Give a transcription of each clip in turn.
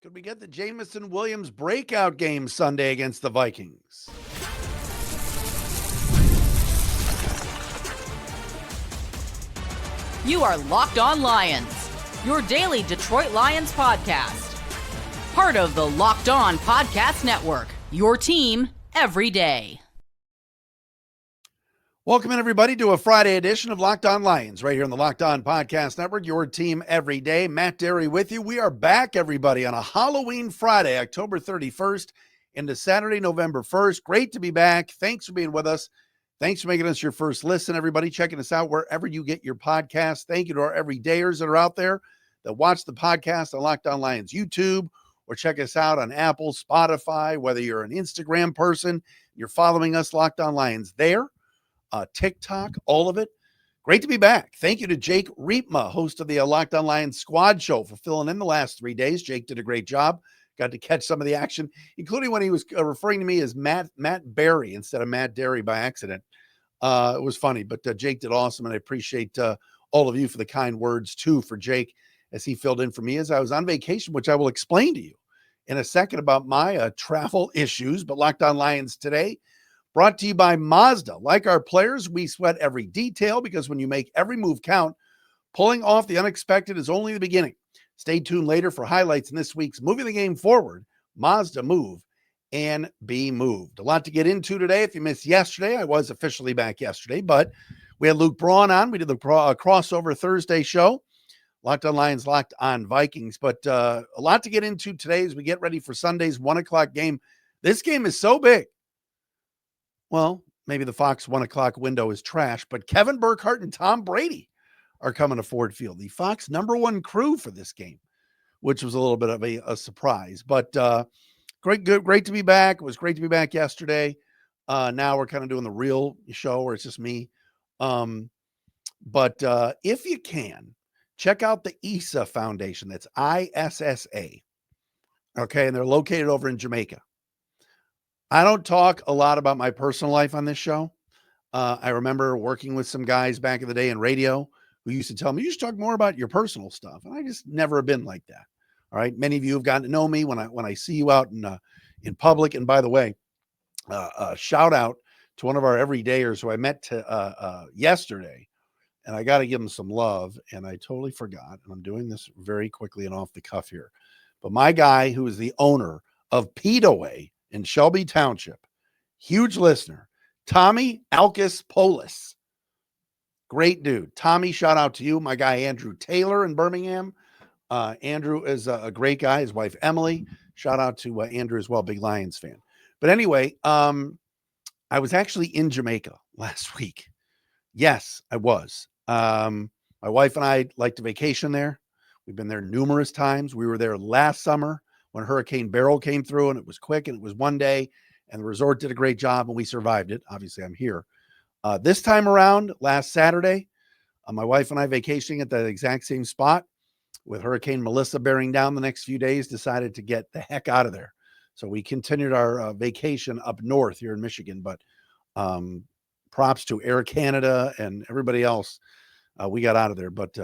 Could we get the Jameson Williams breakout game Sunday against the Vikings? You are Locked On Lions, your daily Detroit Lions podcast. Part of the Locked On Podcast Network, your team every day. Welcome in, everybody, to a Friday edition of Locked On Lions, right here on the Locked On Podcast Network, your team every day. Matt Dery with you. We are back, everybody, on a Halloween Friday, October 31st into Saturday, November 1st. Great to be back. Thanks for being with us. Thanks for making us your first listen, everybody, checking us out wherever you get your podcast. Thank you to our everydayers that are out there that watch the podcast on Locked On Lions YouTube, or check us out on Apple, Spotify, whether you're an Instagram person, you're following us, Locked On Lions there. TikTok, all of it. Great to be back. Thank you to Jake Riepma, host of the Locked On Lions Squad Show, for filling in the last 3 days. Jake did a great job. Got to catch some of the action, including when he was referring to me as Matt Berry instead of Matt Dery by accident. It was funny, but Jake did awesome, and I appreciate all of you for the kind words, too, for Jake as he filled in for me as I was on vacation, which I will explain to you in a second about my travel issues. But Locked On Lions today, brought to you by Mazda. Like our players, we sweat every detail because when you make every move count, pulling off the unexpected is only the beginning. Stay tuned later for highlights in this week's Moving the Game Forward, Mazda Move and Be Moved. A lot to get into today. If you missed yesterday, I was officially back yesterday, but we had Luke Braun on. We did the crossover Thursday show, Locked On Lions, Locked On Vikings. But a lot to get into today as we get ready for Sunday's 1 o'clock game. This game is so big. Well, maybe the Fox 1 o'clock window is trash, but Kevin Burkhardt and Tom Brady are coming to Ford Field, the Fox #1 crew for this game, which was a little bit of a surprise. But great to be back. It was great to be back yesterday. Now we're kind of doing the real show where it's just me. But if you can, check out the ISSA Foundation. That's ISSA. Okay, and they're located over in Jamaica. I don't talk a lot about my personal life on this show. I remember working with some guys back in the day in radio who used to tell me, you should talk more about your personal stuff. And I just never have been like that. All right. Many of you have gotten to know me when I see you out in public. And by the way, shout out to one of our everydayers who I met yesterday. And I got to give him some love. And I totally forgot. And I'm doing this very quickly and off the cuff here. But my guy, who is the owner of Pedaway in Shelby Township, huge listener, Tommy Alkis Polis. Great dude. Tommy, shout out to you. My guy, Andrew Taylor in Birmingham. Andrew is a great guy. His wife, Emily. Shout out to Andrew as well, big Lions fan. But anyway, I was actually in Jamaica last week. Yes, I was. My wife and I like to vacation there. We've been there numerous times. We were there last summer when Hurricane Beryl came through, and it was quick, and it was one day, and the resort did a great job, and we survived it. Obviously, I'm here. This time around, last Saturday, my wife and I vacationing at the exact same spot with Hurricane Melissa bearing down the next few days, decided to get the heck out of there. So we continued our vacation up north here in Michigan, but props to Air Canada and everybody else. We got out of there, but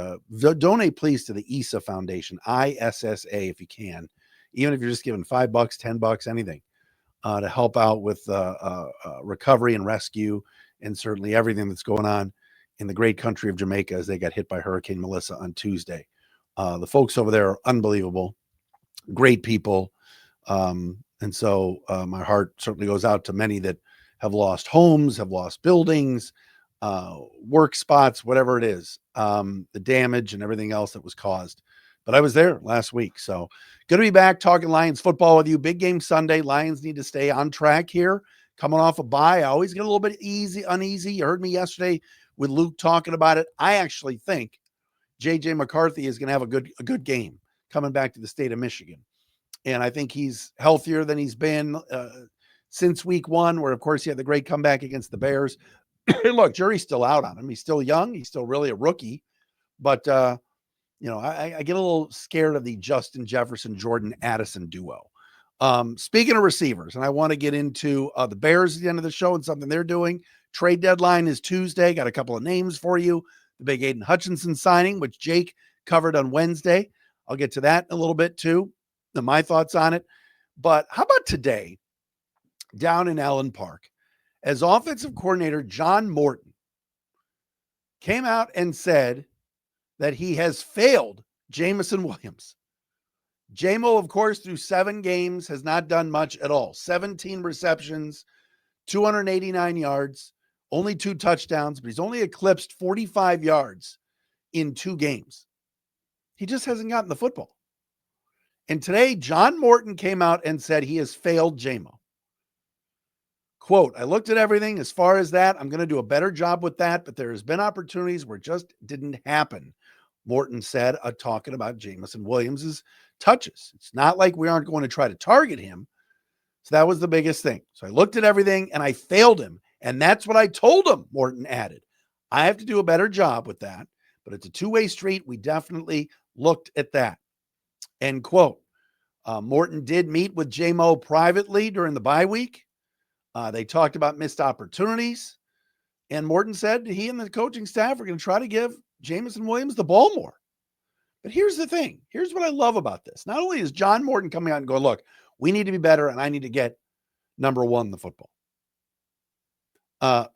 donate please to the ISSA Foundation, ISSA, if you can. Even if you're just giving $5, $10, anything to help out with recovery and rescue, and certainly everything that's going on in the great country of Jamaica as they got hit by Hurricane Melissa on Tuesday. The folks over there are unbelievable, great people. And so my heart certainly goes out to many that have lost homes, have lost buildings, work spots, whatever it is, the damage and everything else that was caused. But I was there last week. So good to be back talking Lions football with you. Big game Sunday. Lions need to stay on track here. Coming off a bye, I always get a little bit uneasy. You heard me yesterday with Luke talking about it. I actually think JJ McCarthy is going to have a good game coming back to the state of Michigan. And I think he's healthier than he's been since week 1, where, of course, he had the great comeback against the Bears. Look, jury's still out on him. He's still young. He's still really a rookie. But, I get a little scared of the Justin Jefferson, Jordan Addison duo. Speaking of receivers, and I want to get into the Bears at the end of the show and something they're doing. Trade deadline is Tuesday. Got a couple of names for you. The big Aiden Hutchinson signing, which Jake covered on Wednesday. I'll get to that in a little bit too. my thoughts on it. But how about today down in Allen Park, as offensive coordinator John Morton came out and said that he has failed Jameson Williams. Jamo, of course, through 7 games has not done much at all. 17 receptions, 289 yards, only 2 touchdowns, but he's only eclipsed 45 yards in 2 games. He just hasn't gotten the football. And today, John Morton came out and said he has failed Jamo. Quote, I looked at everything as far as that. I'm going to do a better job with that, but there has been opportunities where it just didn't happen. Morton said, talking about Jameson Williams' touches. It's not like we aren't going to try to target him. So that was the biggest thing. So I looked at everything and I failed him. And that's what I told him, Morton added. I have to do a better job with that, but it's a two-way street. We definitely looked at that. End quote. Morton did meet with Jamo privately during the bye week. They talked about missed opportunities. And Morton said he and the coaching staff are going to try to give Jameson Williams the ball more. But here's the thing. Here's what I love about this. Not only is John Morton coming out and going, look, we need to be better and I need to get number 1 in the football.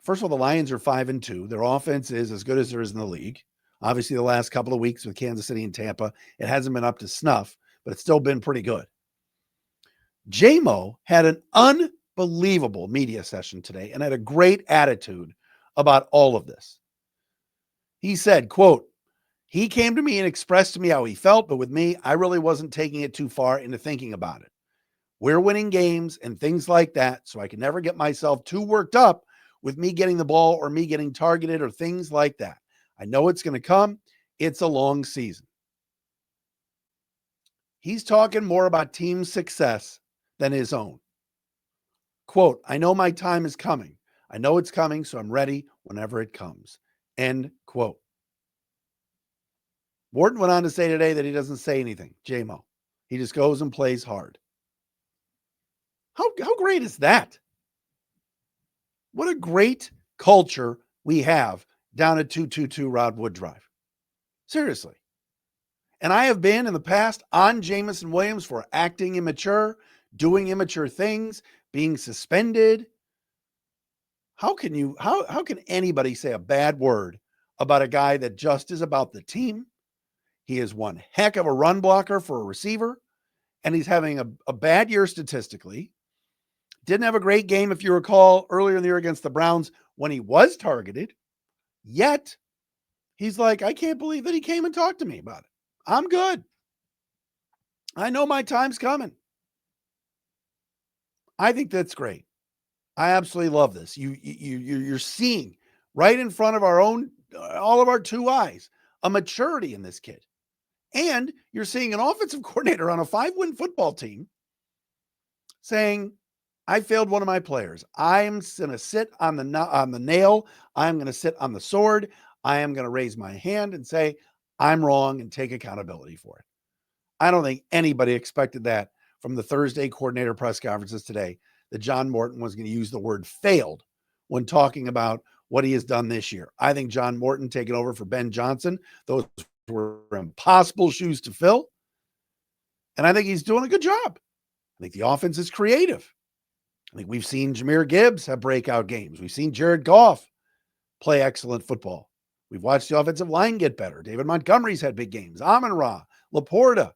First of all, the Lions are 5-2. Their offense is as good as there is in the league. Obviously, the last couple of weeks with Kansas City and Tampa, it hasn't been up to snuff, but it's still been pretty good. Jamo had an unbelievable media session today and had a great attitude about all of this. He said, quote, he came to me and expressed to me how he felt, but with me, I really wasn't taking it too far into thinking about it. We're winning games and things like that, so I can never get myself too worked up with me getting the ball or me getting targeted or things like that. I know it's going to come. It's a long season. He's talking more about team success than his own. Quote, I know my time is coming. I know it's coming, so I'm ready whenever it comes. End quote. Morton went on to say today that he doesn't say anything, Jamo. He just goes and plays hard. How great is that? What a great culture we have down at 222 Rodwood Drive. Seriously. And I have been in the past on Jameson Williams for acting immature, doing immature things, being suspended. How can anybody say a bad word about a guy that just is about the team? He is one heck of a run blocker for a receiver, and he's having a bad year statistically. Didn't have a great game, if you recall, earlier in the year against the Browns when he was targeted. Yet, he's like, I can't believe that he came and talked to me about it. I'm good. I know my time's coming. I think that's great. I absolutely love this. You're seeing right in front of all of our 2 eyes, a maturity in this kid. And you're seeing an offensive coordinator on a 5-win football team saying, I failed one of my players. I'm going to sit on the nail. I'm going to sit on the sword. I am going to raise my hand and say, I'm wrong and take accountability for it. I don't think anybody expected that from the Thursday coordinator press conferences today, that John Morton was going to use the word failed when talking about what he has done this year. I think John Morton taking over for Ben Johnson, those were impossible shoes to fill. And I think he's doing a good job. I think the offense is creative. I think we've seen Jahmyr Gibbs have breakout games. We've seen Jared Goff play excellent football. We've watched the offensive line get better. David Montgomery's had big games. Amon-Ra, Laporta.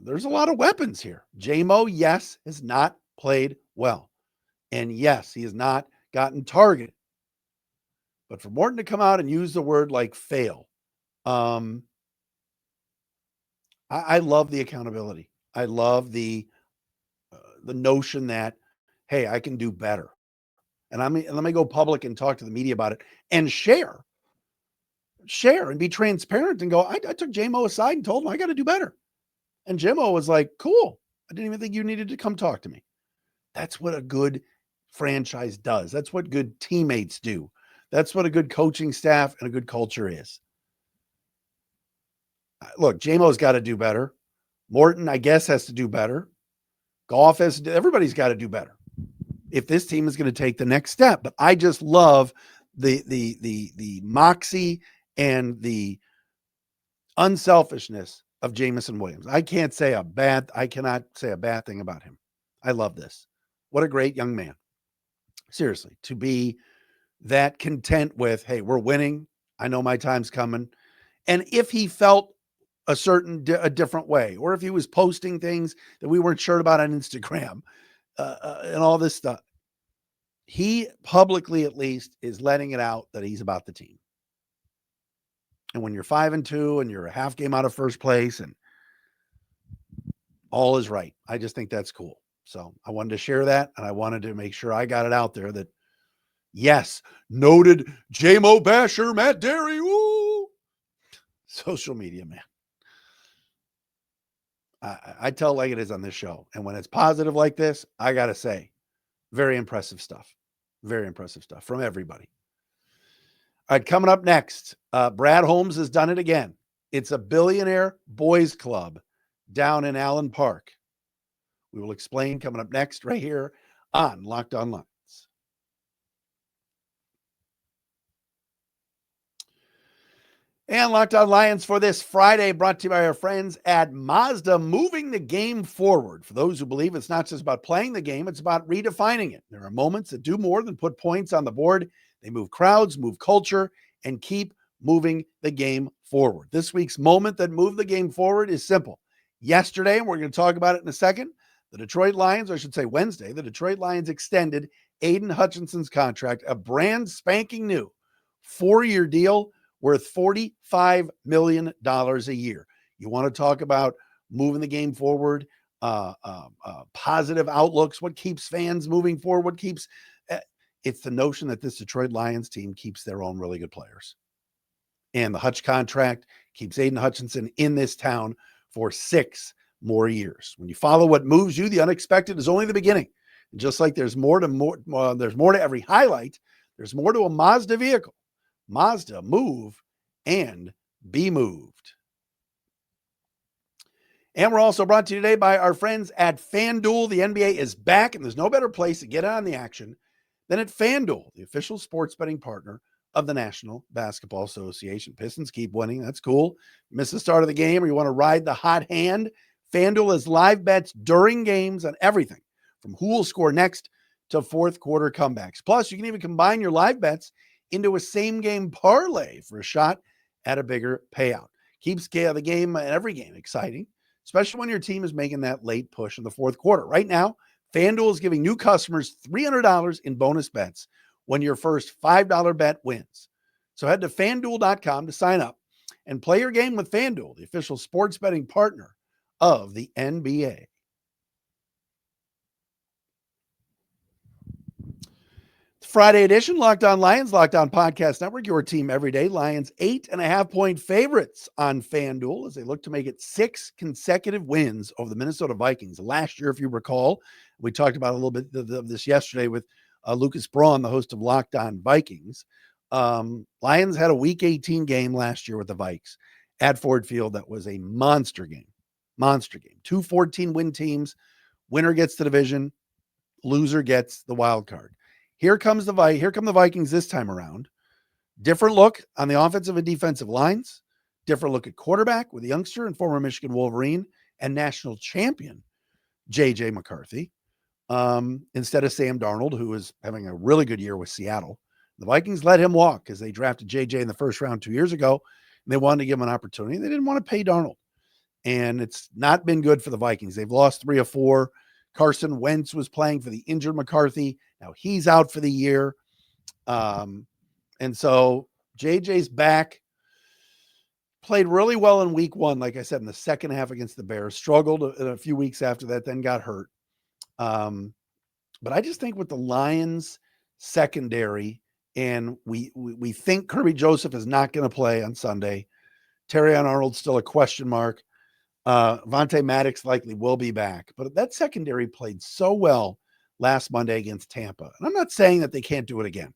There's a lot of weapons here. Jamo, yes, has not played well. And yes, he has not gotten targeted. But for Morton to come out and use the word like fail, I love the accountability. I love the notion that, hey, I can do better. And let me go public and talk to the media about it and share and be transparent and go, I took Jamo aside and told him I got to do better. And Jamo was like, cool. I didn't even think you needed to come talk to me. That's what a good franchise does. That's what good teammates do. That's what a good coaching staff and a good culture is. Look, Jamo's got to do better. Morton, I guess, has to do better. Goff has to do, everybody's got to do better if this team is going to take the next step. But I just love the moxie and the unselfishness of Jameson Williams. I cannot say a bad thing about him. I love this. What a great young man. Seriously, to be that content with, hey, we're winning. I know my time's coming. And if he felt a different way, or if he was posting things that we weren't sure about on Instagram and all this stuff, he publicly at least is letting it out that he's about the team. And when you're 5-2 and you're a half game out of first place and all is right, I just think that's cool. So I wanted to share that, and I wanted to make sure I got it out there that, yes, noted Jamo basher Matt Dery. Woo! Social media, man. I tell like it is on this show. And when it's positive like this, I got to say, very impressive stuff. Very impressive stuff from everybody. All right, coming up next, Brad Holmes has done it again. It's a billionaire boys club down in Allen Park. We will explain coming up next right here on Locked On Lions. And Locked On Lions for this Friday, brought to you by our friends at Mazda, moving the game forward. For those who believe it's not just about playing the game, it's about redefining it. There are moments that do more than put points on the board. They move crowds, move culture, and keep moving the game forward. This week's moment that moved the game forward is simple. Yesterday, and we're going to talk about it in a second, the Detroit Lions, or I should say Wednesday, the Detroit Lions extended Aiden Hutchinson's contract, a brand spanking new 4-year deal worth $45 million a year. You want to talk about moving the game forward, positive outlooks, what keeps fans moving forward, what keeps it's the notion that this Detroit Lions team keeps their own really good players. And the Hutch contract keeps Aiden Hutchinson in this town for 6 more years. When you follow what moves you, the unexpected is only the beginning. And just like there's more to every highlight, there's more to a Mazda vehicle. Mazda, move and be moved. And we're also brought to you today by our friends at FanDuel. The NBA is back, and there's no better place to get on the action than at FanDuel, the official sports betting partner of the National Basketball Association. Pistons keep winning. That's cool. Miss the start of the game or you want to ride the hot hand, FanDuel has live bets during games on everything from who will score next to fourth quarter comebacks. Plus, you can even combine your live bets into a same-game parlay for a shot at a bigger payout. Keeps the game and every game exciting, especially when your team is making that late push in the fourth quarter. Right now, FanDuel is giving new customers $300 in bonus bets when your first $5 bet wins. So head to FanDuel.com to sign up and play your game with FanDuel, the official sports betting partner of the NBA. Friday edition, Locked On Lions, Locked On Podcast Network, your team every day. Lions 8.5-point favorites on FanDuel as they look to make it 6 consecutive wins over the Minnesota Vikings. Last year, if you recall, we talked about a little bit of this yesterday with Lucas Braun, the host of Locked On Vikings. Lions had a Week 18 game last year with the Vikes at Ford Field. That was a monster game. 2 14-win teams. Winner gets the division. Loser gets the wild card. Here come the Vikings this time around. Different look on the offensive and defensive lines. Different look at quarterback with the youngster and former Michigan Wolverine and national champion JJ McCarthy. Instead of Sam Darnold, who is having a really good year with Seattle. The Vikings let him walk because they drafted JJ in the first round 2 years ago. And they wanted to give him an opportunity. They didn't want to pay Darnold. And it's not been good for the Vikings. They've lost 3 of 4. Carson Wentz was playing for the injured McCarthy. Now he's out for the year. And so JJ's back. Played really well in week 1, like I said, in the second half against the Bears. Struggled a few weeks after that, then got hurt. But I just think with the Lions secondary, and we think Kirby Joseph is not going to play on Sunday. Terrion Arnold's still a question mark. Vontae Maddox likely will be back, but that secondary played so well last Monday against Tampa. And I'm not saying that they can't do it again,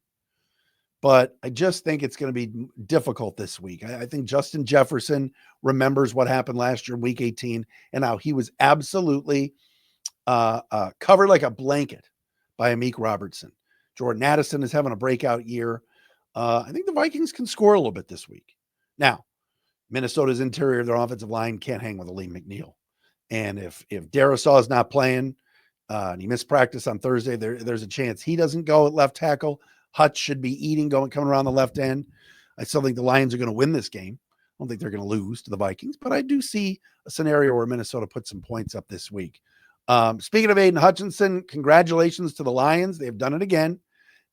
but I just think it's going to be difficult this week. I think Justin Jefferson remembers what happened last year in Week 18 and how he was absolutely covered like a blanket by Amik Robertson. Jordan Addison is having a breakout year. I think the Vikings can score a little bit this week. Now, Minnesota's interior of their offensive line can't hang with Liam McNeil. And if Darisaw is not playing and he missed practice on Thursday, there's a chance he doesn't go at left tackle. Hutch should be coming around the left end. I still think the Lions are going to win this game. I don't think they're going to lose to the Vikings, but I do see a scenario where Minnesota puts some points up this week. Speaking of Aiden Hutchinson, congratulations to the Lions. They've done it again.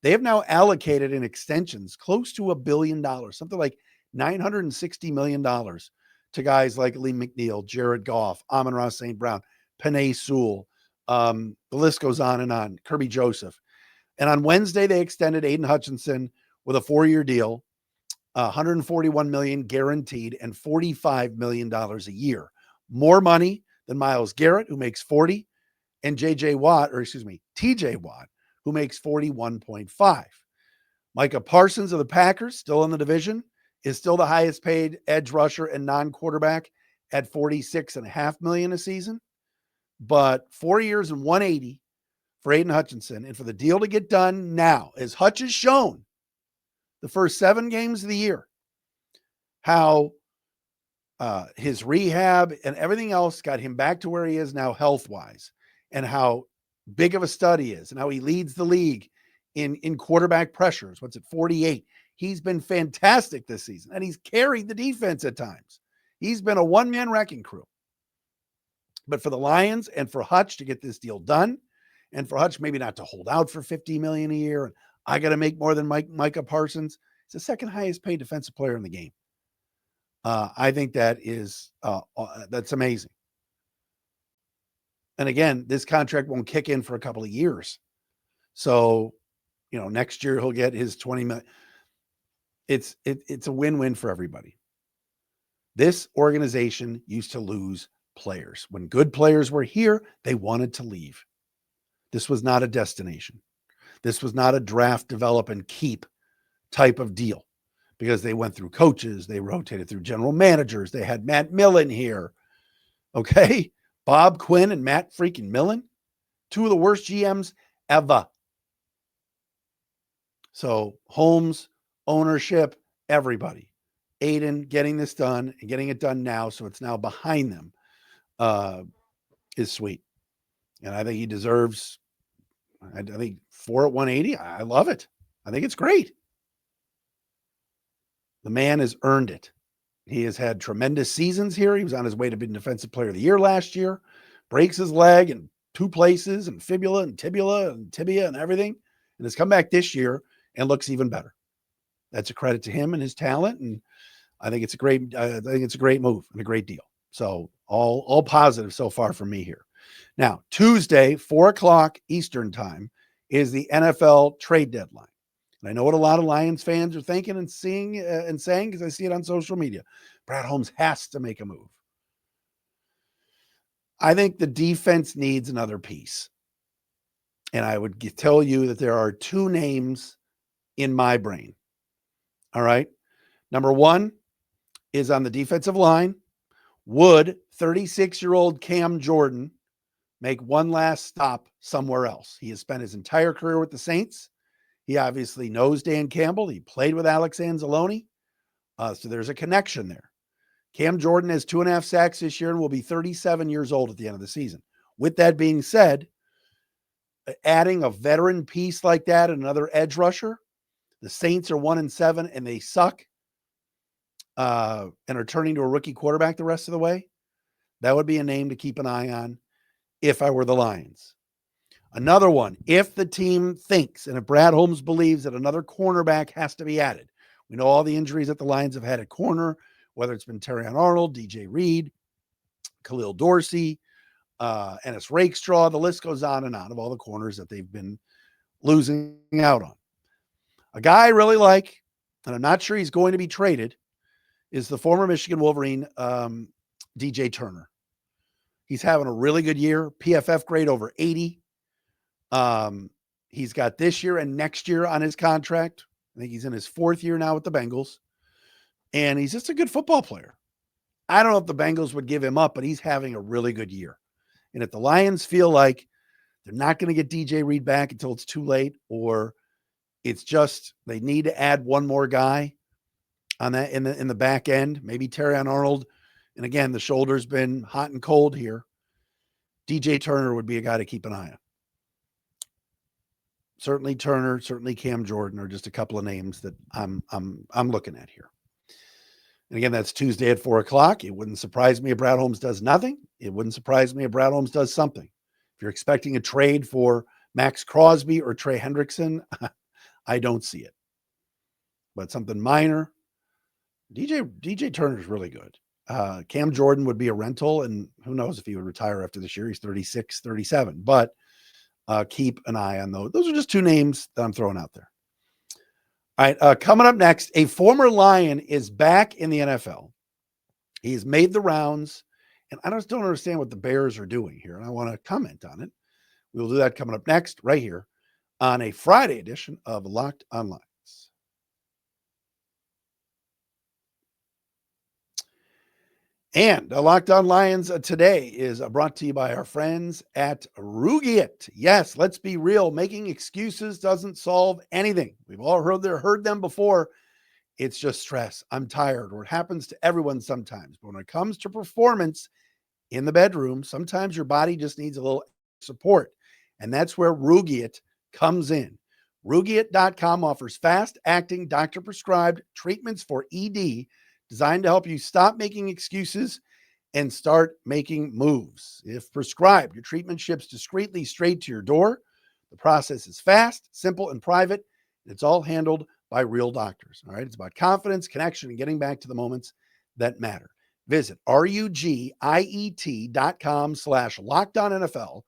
They have now allocated in extensions close to $1 billion, something like $960 million to guys like Lee McNeil, Jared Goff, Amon-Ra St. Brown, Penei Sewell. The list goes on and on. Kirby Joseph. And on Wednesday, they extended Aiden Hutchinson with a 4-year deal, $141 million guaranteed and $45 million a year. More money than Myles Garrett, who makes 40, and TJ Watt, who makes 41.5. Micah Parsons of the Packers, still in the division, is still the highest paid edge rusher and non-quarterback at $46.5 million a season. But 4 years and $180 for Aiden Hutchinson, and for the deal to get done now, as Hutch has shown the first 7 games of the year, how his rehab and everything else got him back to where he is now health-wise, and how big of a stud he is, and how he leads the league in quarterback pressures. What's it, 48? He's been fantastic this season, and he's carried the defense at times. He's been a one-man wrecking crew. But for the Lions and for Hutch to get this deal done, and for Hutch maybe not to hold out for $50 million a year, and I got to make more than Micah Parsons, he's the second highest paid defensive player in the game. I think that is that's amazing. And again, this contract won't kick in for a couple of years. So, next year he'll get his $20 million. It's a win-win for everybody. This organization used to lose players. When good players were here, they wanted to leave. This was not a destination. This was not a draft, develop, and keep type of deal, because they went through coaches. They rotated through general managers. They had Matt Millen here. Okay. Bob Quinn and Matt freaking Millen, 2 of the worst GMs ever. So Holmes, ownership, everybody. Aiden getting this done and getting it done now, so it's now behind them, is sweet. And I think he deserves, I think 4 at 180. I love it. I think it's great. The man has earned it. He has had tremendous seasons here. He was on his way to being Defensive Player of the Year last year. Breaks his leg in 2 places, and fibula and tibia and everything, and has come back this year and looks even better. That's a credit to him and his talent, and I think it's a great move and a great deal. So all positive so far from me here. Now, Tuesday, 4:00 Eastern time, is the NFL trade deadline. And I know what a lot of Lions fans are thinking and seeing and saying, because I see it on social media. Brad Holmes has to make a move. I think the defense needs another piece. And I would tell you that there are 2 names in my brain. All right. Number 1 is on the defensive line. Would 36-year-old Cam Jordan make one last stop somewhere else? He has spent his entire career with the Saints. He obviously knows Dan Campbell. He played with Alex Anzalone. So there's a connection there. Cam Jordan has 2.5 sacks this year and will be 37 years old at the end of the season. With that being said, adding a veteran piece like that, another edge rusher, the Saints are 1-7 and they suck, and are turning to a rookie quarterback the rest of the way. That would be a name to keep an eye on if I were the Lions. Another one, if the team thinks, and if Brad Holmes believes that another cornerback has to be added. We know all the injuries that the Lions have had at corner, whether it's been Terrion Arnold, DJ Reed, Khalil Dorsey, Ennis Rakestraw, the list goes on and on of all the corners that they've been losing out on. A guy I really like, and I'm not sure he's going to be traded, is the former Michigan Wolverine, DJ Turner. He's having a really good year, PFF grade over 80. He's got this year and next year on his contract. I think he's in his 4th year now with the Bengals, and he's just a good football player. I don't know if the Bengals would give him up, but he's having a really good year. And if the Lions feel like they're not going to get DJ Reed back until it's too late, or it's just they need to add one more guy, on that in the back end. Maybe Terrion Arnold. And again, the shoulder's been hot and cold here. DJ Turner would be a guy to keep an eye on. Certainly Turner, certainly Cam Jordan are just a couple of names that I'm looking at here. And again, that's Tuesday at 4:00. It wouldn't surprise me if Brad Holmes does nothing. It wouldn't surprise me if Brad Holmes does something. If you're expecting a trade for Max Crosby or Trey Hendrickson, I don't see it. But something minor. DJ Turner is really good. Cam Jordan would be a rental, and who knows if he would retire after this year. He's 36, 37. But keep an eye on those. Those are just two names that I'm throwing out there. All right, coming up next, a former Lion is back in the NFL. He's made the rounds, and I just don't understand what the Bears are doing here, and I want to comment on it. We'll do that coming up next right here on a Friday edition of Locked On Lions. And Locked On Lions today is brought to you by our friends at Rugiet. Yes, let's be real. Making excuses doesn't solve anything. We've all heard them before. It's just stress. I'm tired, or it happens to everyone sometimes. But when it comes to performance in the bedroom, sometimes your body just needs a little support. And that's where Rugiet comes in. Rugiet.com offers fast-acting, doctor-prescribed treatments for ED designed to help you stop making excuses and start making moves. If prescribed, your treatment ships discreetly straight to your door. The process is fast, simple, and private. And it's all handled by real doctors. All right. It's about confidence, connection, and getting back to the moments that matter. Visit rugiet.com/LockedOnNFL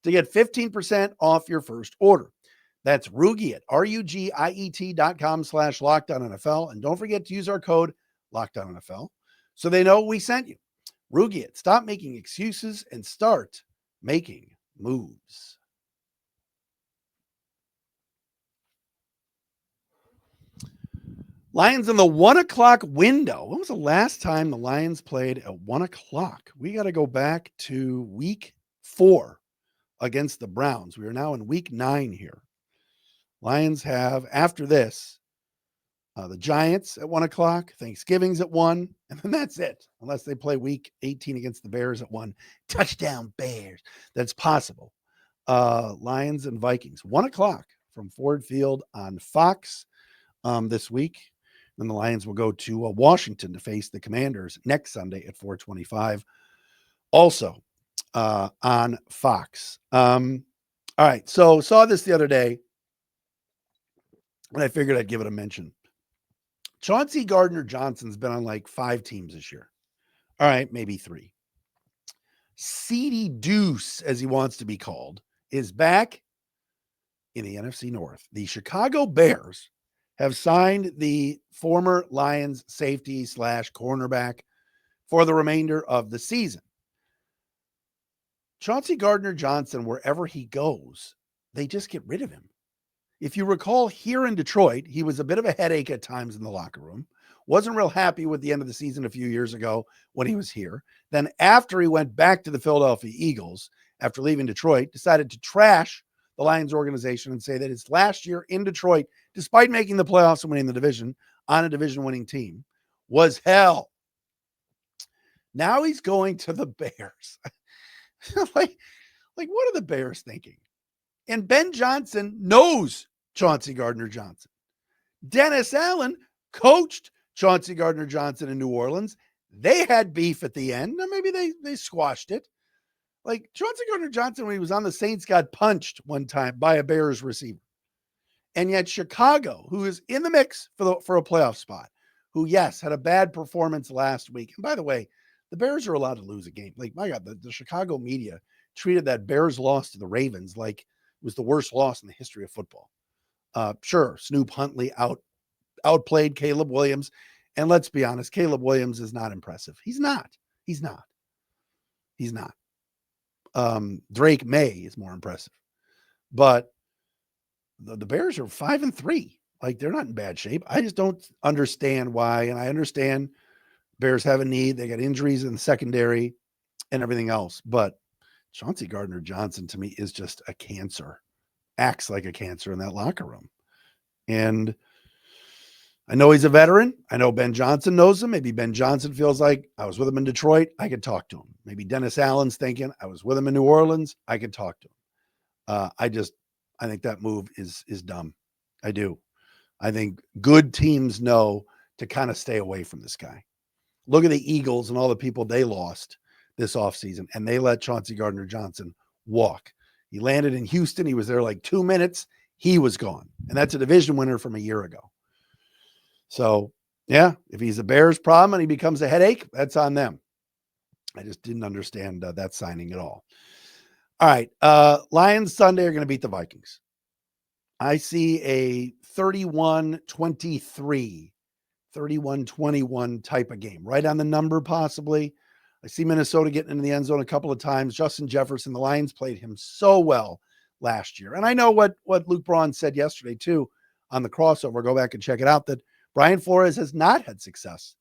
to get 15% off your first order. That's Rugiet, rugiet.com/LockedOnNFL. And don't forget to use our code Locked On NFL, so they know we sent you. Rugiet, stop making excuses and start making moves. Lions in the 1:00 window. When was the last time the Lions played at 1:00? We got to go back to week 4 against the Browns. We are now in week 9 here. Lions have, after this, the Giants at 1:00, Thanksgiving's at 1, and then that's it. Unless they play week 18 against the Bears at 1. Touchdown Bears. That's possible. Lions and Vikings, 1:00 from Ford Field on Fox this week. Then the Lions will go to Washington to face the Commanders next Sunday at 4:25. Also on Fox. All right, so saw this the other day, and I figured I'd give it a mention. Chauncey Gardner-Johnson's been on like 5 teams this year. All right, maybe 3. Seedy Deuce, as he wants to be called, is back in the NFC North. The Chicago Bears have signed the former Lions safety / cornerback for the remainder of the season. Chauncey Gardner-Johnson, wherever he goes, they just get rid of him. If you recall, here in Detroit, he was a bit of a headache at times in the locker room. Wasn't real happy with the end of the season a few years ago when he was here. Then after he went back to the Philadelphia Eagles, after leaving Detroit, decided to trash the Lions organization and say that his last year in Detroit, despite making the playoffs and winning the division on a division-winning team, was hell. Now he's going to the Bears. like, what are the Bears thinking? And Ben Johnson knows Chauncey Gardner-Johnson. Dennis Allen coached Chauncey Gardner-Johnson in New Orleans. They had beef at the end. Or maybe they squashed it. Like Chauncey Gardner-Johnson, when he was on the Saints, got punched one time by a Bears receiver. And yet Chicago, who is in the mix for a playoff spot, who, yes, had a bad performance last week. And by the way, the Bears are allowed to lose a game. Like, my God, the Chicago media treated that Bears loss to the Ravens like it was the worst loss in the history of football. Sure, Snoop Huntley outplayed Caleb Williams. And let's be honest, Caleb Williams is not impressive. He's not. Drake May is more impressive. But the Bears are 5-3. Like, they're not in bad shape. I just don't understand why. And I understand Bears have a need. They got injuries in the secondary and everything else. But Chauncey Gardner-Johnson, to me, is just a cancer. Acts like a cancer in that locker room. And I know he's a veteran. I know Ben Johnson knows him. Maybe Ben Johnson feels like I was with him in Detroit. I could talk to him. Maybe Dennis Allen's thinking I was with him in New Orleans. I could talk to him. I think that move is dumb. I do. I think good teams know to kind of stay away from this guy. Look at the Eagles and all the people they lost this offseason, and they let Chauncey Gardner-Johnson walk. He landed in Houston. He was there like 2 minutes. He was gone. And that's a division winner from a year ago. So, yeah, if he's a Bears problem and he becomes a headache, that's on them. I just didn't understand that signing at all. All right. Lions Sunday are going to beat the Vikings. I see a 31-23, 31-21 type of game, right on the number possibly. I see Minnesota getting into the end zone a couple of times. Justin Jefferson, the Lions played him so well last year. And I know what Luke Braun said yesterday, too, on the crossover. Go back and check it out, that Brian Flores has not had success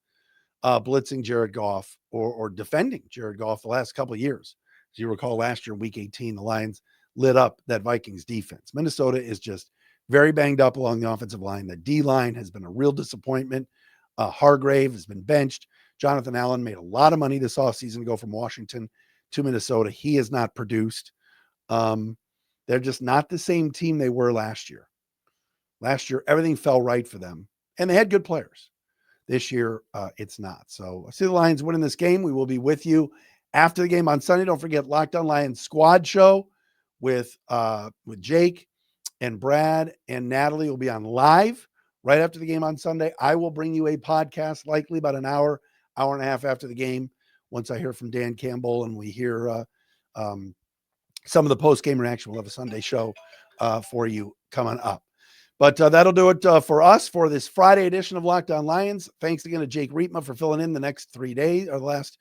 blitzing Jared Goff or defending Jared Goff the last couple of years. As you recall, last year, week 18, the Lions lit up that Vikings defense. Minnesota is just very banged up along the offensive line. The D-line has been a real disappointment. Hargrave has been benched. Jonathan Allen made a lot of money this offseason to go from Washington to Minnesota. He has not produced. They're just not the same team they were last year. Last year, everything fell right for them, and they had good players. This year, it's not. So I see the Lions winning this game. We will be with you after the game on Sunday. Don't forget Locked On Lions Squad Show with Jake and Brad and Natalie will be on live right after the game on Sunday. I will bring you a podcast likely about an hour and a half after the game once I hear from Dan Campbell and we hear some of the post-game reaction. We'll have a Sunday show for you coming up. But that'll do it for us for this Friday edition of Locked On Lions. Thanks again to Jake Riepma for filling in the next 3 days, or the last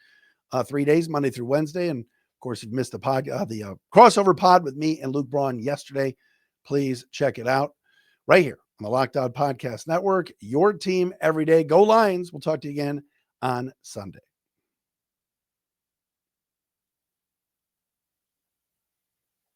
3 days, Monday through Wednesday. And of course, you've missed the crossover pod with me and Luke Braun yesterday. Please check it out right here on the Locked On Podcast Network. Your team every day. Go Lions. We'll talk to you again on Sunday.